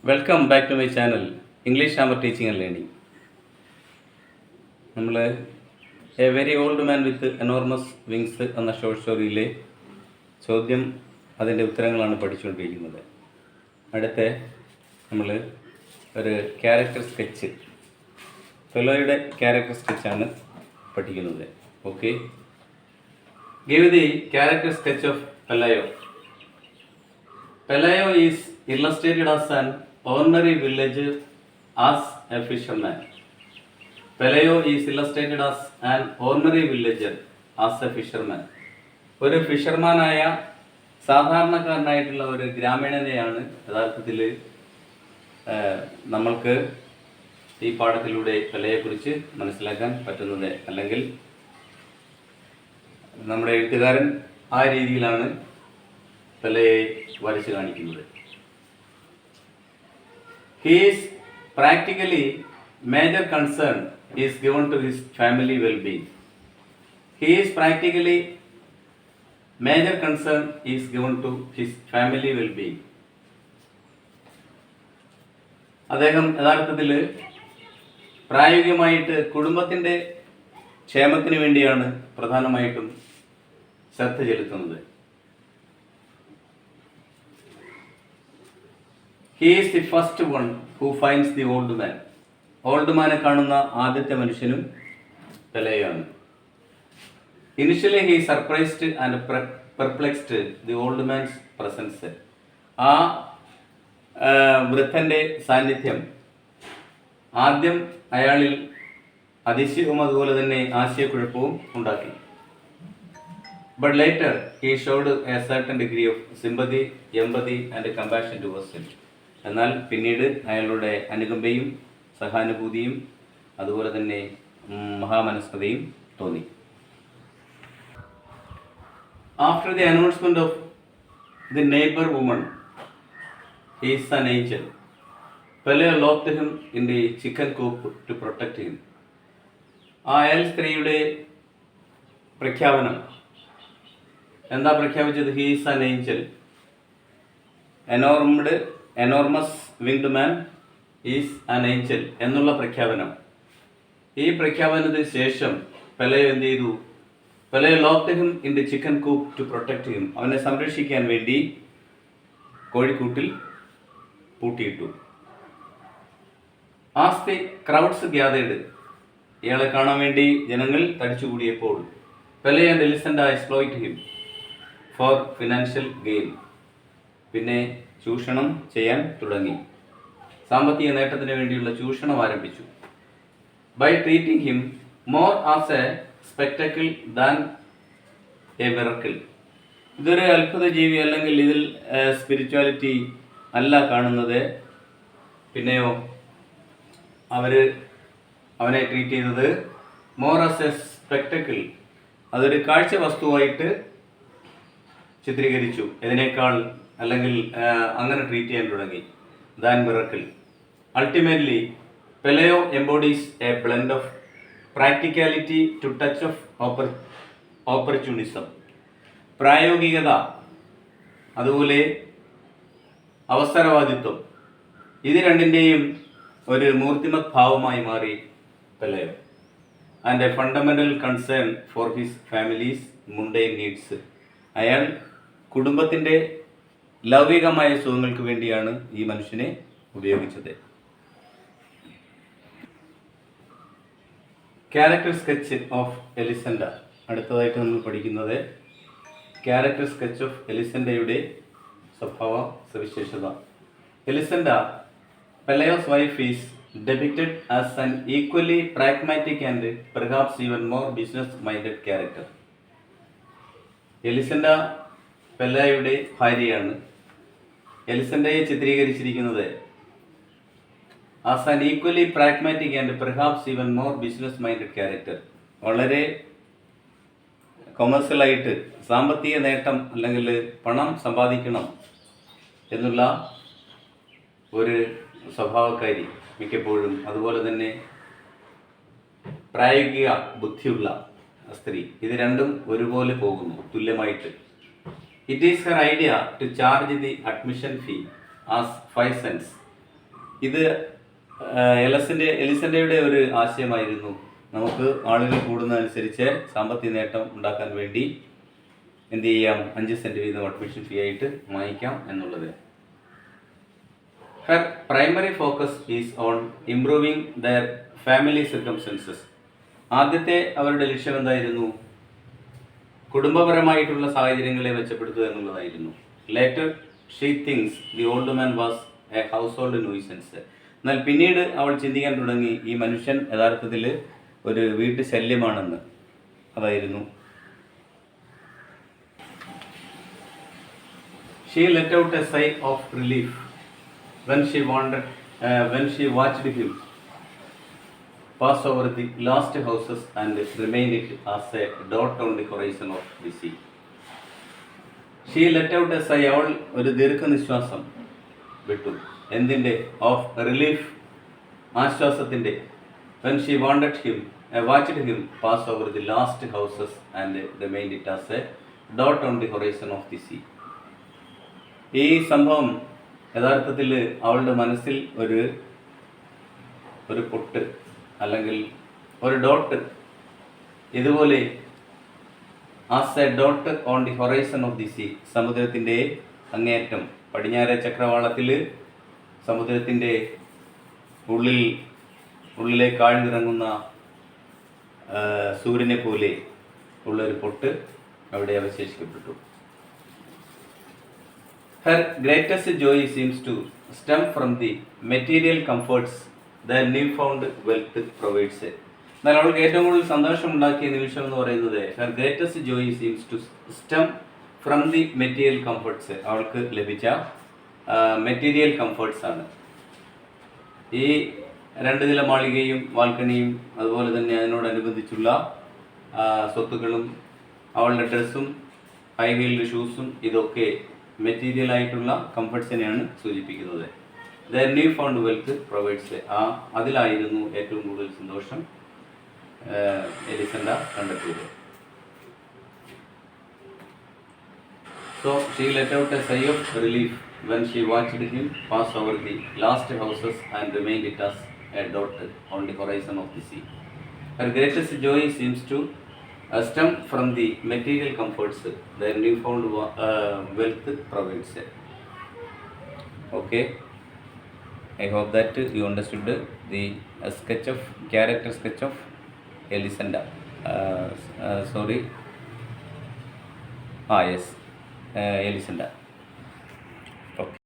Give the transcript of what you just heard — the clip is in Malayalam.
Welcome back to my channel English grammar teaching and learning. നമ്മൾ a very old man with enormous wings എന്ന ഷോർട്ട് സ്റ്റോറിയിലെ ചോദ്യം അതിൻ്റെ ഉത്തരങ്ങളാണ് പഠിച്ചുകൊണ്ടിരിക്കുന്നത്. അടുത്ത നമ്മൾ ഒരു ക്യാരക്ടർ സ്കെച്ച്, ഫെലോയുടെ ക്യാരക്ടർ സ്കെച്ചാണ് പഠിക്കുന്നത്. Okay, give the character sketch of Pelayo. Pelayo is illustrated as an ordinary villager as a fisherman. Pelayo is illustrated as an ordinary villager as a fisherman. ഒരു ഫിഷർമാനായ സാധാരണക്കാരനായിട്ടുള്ള ഒരു ഗ്രാമീണനെയാണ് യഥാർത്ഥത്തിൽ നമ്മൾക്ക് ഈ പാഠത്തിലൂടെ പെലയെക്കുറിച്ച് മനസ്സിലാക്കാൻ പറ്റുന്നത്. അല്ലെങ്കിൽ നമ്മുടെ എഴുത്തുകാരൻ ആ രീതിയിലാണ് പെലയെ വരച്ച് കാണിക്കുന്നത്. His practically major concern is given to his family well-being. His practically major concern is given to his family well-being. അദ്ദേഹം യഥാർത്ഥത്തിൽ പ്രായോഗികമായിട്ട് കുടുംബത്തിൻ്റെ ക്ഷേമത്തിന് വേണ്ടിയാണ് പ്രധാനമായിട്ടും ശ്രദ്ധ ചെലുത്തുന്നത്. He is the first one who finds the old man. Old മാനെ കാണുന്ന ആദ്യത്തെ മനുഷ്യനും പെലയാണ്. Initially he surprised and perplexed the old man's presence. ആ വൃദ്ധൻ്റെ സാന്നിധ്യം ആദ്യം അയാളിൽ അതിശയവും അതുപോലെ തന്നെ ആശയക്കുഴപ്പവും ഉണ്ടാക്കി. But later he showed a certain degree of sympathy, empathy and compassion towards him. എന്നാൽ പിന്നീട് അയാളുടെ അനുകമ്പയും സഹാനുഭൂതിയും അതുപോലെ തന്നെ മഹാമനസ്കതയും തോന്നി. After the announcement of the neighbor woman, he is an angel. Pelayo locked him in the chicken coop to protect him. ആ അയൽ സ്ത്രീയുടെ പ്രഖ്യാപനം എന്താ പ്രഖ്യാപിച്ചത്? He is an angel. Enormous winged man is an angel എന്നുള്ള പ്രഖ്യാപനം. ഈ പ്രഖ്യാപനത്തിന് ശേഷം പെലയോ എന്ത് ചെയ്തു? Pelayo locked him in the chicken coop to protect him. അവനെ സംരക്ഷിക്കാൻ വേണ്ടി കോഴിക്കൂട്ടിൽ പൂട്ടിയിട്ടു. ആസ് ദി ക്രൗഡ്സ് ഗ്യാതേർഡ്, ഇയാളെ കാണാൻ വേണ്ടി ജനങ്ങൾ തടിച്ചുകൂടിയപ്പോൾ Pelayo and Elisenda exploit him for financial gain. പിന്നെ ചൂഷണം ചെയ്യാൻ തുടങ്ങി. സാമ്പത്തിക നേട്ടത്തിന് വേണ്ടിയുള്ള ചൂഷണം ആരംഭിച്ചു. By treating him more as a spectacle than A miracle. ഇതൊരു അത്ഭുത ജീവി അല്ലെങ്കിൽ ഇതിൽ സ്പിരിച്വാലിറ്റി അല്ല കാണുന്നത്. പിന്നെയോ അവനെ ട്രീറ്റ് ചെയ്തത് മോർ ആസ് എ സ്പെക്ടക്കിൾ, അതൊരു കാഴ്ച വസ്തുവായിട്ട് ചിത്രീകരിച്ചു. ഇതിനേക്കാൾ അല്ലെങ്കിൽ അങ്ങനെ ട്രീറ്റ് ചെയ്യാൻ തുടങ്ങി. Than miracle. Ultimately Pelayo embodies a blend of practicality to touch of opportunism. പ്രായോഗികത അതുപോലെ അവസരവാദിത്വം, ഇത് രണ്ടിൻ്റെയും ഒരു മൂർത്തിമത് ഭാവമായി മാറി Pelayo. And a fundamental concern for his family's mundane needs. അയാൾ കുടുംബത്തിൻ്റെ ലൗകികമായ സുഖങ്ങൾക്ക് വേണ്ടിയാണ് ഈ മനുഷ്യനെ ഉപയോഗിച്ചത്. Character sketch of Elisenda. അടുത്തതായിട്ട് നമ്മൾ പഠിക്കുന്നത് ക്യാരക്ടർ സ്കെച്ച് ഓഫ് എലിസൻഡയുടെ സ്വഭാവ സവിശേഷത. Elisenda, Pelayo's wife, is depicted as an equally pragmatic and perhaps even more business minded character. എലിസൻഡ പെലയുടെ ഭാര്യയാണ്. എലിസൻഡയെ ചിത്രീകരിച്ചിരിക്കുന്നത് as an equally pragmatic and perhaps even more business minded character. വളരെ കൊമേഴ്സ്യലായിട്ട് സാമ്പത്തിക നേട്ടം അല്ലെങ്കിൽ പണം സമ്പാദിക്കണം എന്നുള്ള ഒരു സ്വഭാവക്കാരി മിക്കപ്പോഴും, അതുപോലെ തന്നെ പ്രായോഗിക ബുദ്ധിയുള്ള സ്ത്രീ. ഇത് രണ്ടും ഒരുപോലെ പോകുന്നു, തുല്യമായിട്ട്. It is her idea to charge the admission fee as 5 cents ഇത് എലിസണ്ടയുടെ ഒരു ആശയമായിരുന്നു. നമുക്ക് ആളുകൾ കൂടുന്നതനുസരിച്ച് സാമ്പത്തിക നേട്ടം ഉണ്ടാക്കാൻ വേണ്ടി എന്ത് ചെയ്യാം, 5 സെൻറ്റ് വീതം അഡ്മിഷൻ ഫീ ആയിട്ട് വാങ്ങിക്കാം എന്നുള്ളത്. Her primary focus is on improving their family circumstances. ആദ്യത്തെ അവരുടെ ലക്ഷ്യം എന്തായിരുന്നു? കുടുംബപരമായിട്ടുള്ള സാഹചര്യങ്ങളെ മെച്ചപ്പെടുത്തുക എന്നുള്ളതായിരുന്നു. Later she thinks the old man was a household nuisance. എന്നാൽ പിന്നീട് അവൾ ചിന്തിക്കാൻ തുടങ്ങി, ഈ മനുഷ്യൻ യഥാർത്ഥത്തിൽ ഒരു വീട്ടു ശല്യമാണെന്ന്. അതായിരുന്നു. She let out a sigh of relief when she watched him pass over the last houses and remained it as a dot on the horizon of the sea. She let out a sigh. അവൾ ഒരു ദീർഘനിശ്വാസം വിട്ടു. എന്തിൻ്റെ? ഓഫ് റിലീഫ്, ആശ്വാസത്തിൻ്റെ. when she watched him pass over the last houses and remained it as a dot on the horizon of the sea. ഈ സംഭവം യഥാർത്ഥത്തിൽ അവളുടെ മനസ്സിൽ ഒരു പൊട്ട് അല്ലെങ്കിൽ ഒരു ഡോട്ട്, ഇതുപോലെ as a dot on the horizon of the sea, സമുദ്രത്തിൻ്റെ അങ്ങേയറ്റം, പടിഞ്ഞാറെ ചക്രവാളത്തിൽ സമുദ്രത്തിൻ്റെ ഉള്ളിലേക്ക് ആഴ്ന്നിറങ്ങുന്ന സൂര്യനെ പോലെ ഉള്ളൊരു പൊട്ട് അവിടെ അവശേഷിക്കപ്പെട്ടു. Her greatest joy seems to stem from the material comforts that newfound wealth provides. എന്നാൽ അവൾക്ക് ഏറ്റവും കൂടുതൽ സന്തോഷമുണ്ടാക്കിയ നിമിഷം എന്ന് പറയുന്നത് her greatest joy seems to stem from the material comforts. അവൾക്ക് ലഭിച്ച മെറ്റീരിയൽ കംഫർട്ട്സ് ആണ്. ഈ 2 നില മാളികയും ബാൽക്കണിയും അതുപോലെ തന്നെ അതിനോടനുബന്ധിച്ചുള്ള സ്വത്തുക്കളും അവളുടെ ഡ്രസ്സും ഹൈ ഹീൽഡ് ഷൂസും ഇതൊക്കെ മെറ്റീരിയൽ ആയിട്ടുള്ള കംഫർട്ട്സിനെയാണ് സൂചിപ്പിക്കുന്നത്. The new found wealth provides, അതിലായിരുന്നു ഏറ്റവും കൂടുതൽ സന്തോഷം എലിസണ്ട കണ്ടെത്തിയത്. So she let out a sigh of relief when she watched him pass over the last houses and remained it as a dot on the horizon of the sea. Her greatest joy seems to stem from the material comforts the newfound wealth provides. Okay, I hope that you understood the character sketch of Elisenda. Yes, Elisenda. Okay.